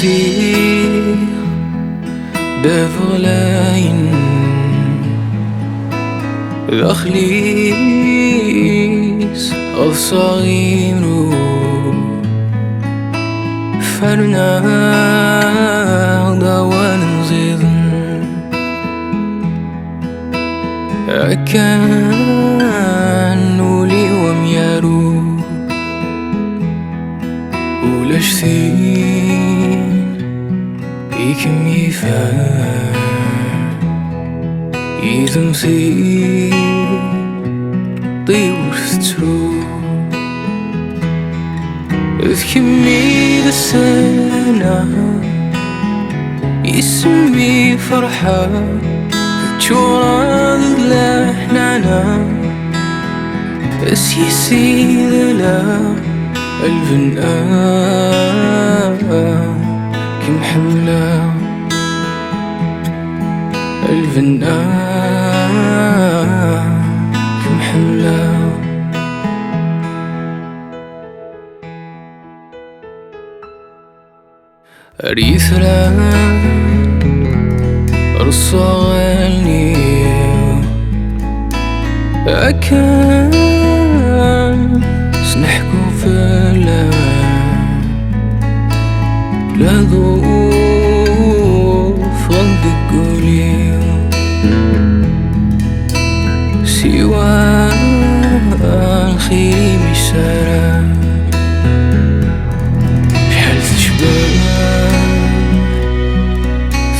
feel بفغلاين داخليس الصغير فرنا ضوان زيضن أكان نولي وميارو ولاش ثين يكم يفان يزمسي طيور سترو اذكمي السنة يسمي فرحة تشورا لحنانا اسيسي ذلا الفنان كم حملة الفنان كم حملة ريثلا رصالني أكان سنحكو فلا لا ظروف غند قولي سوى الخير مسارا شحال تشبه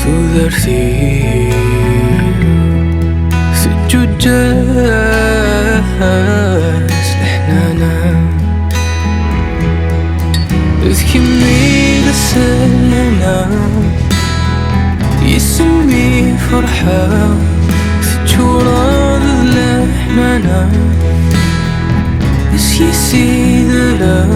ثوذرتي سجود جاس لحنانا اذكمي للسنة يسمي فرحة تجورا لحنانا يسيسي ذلا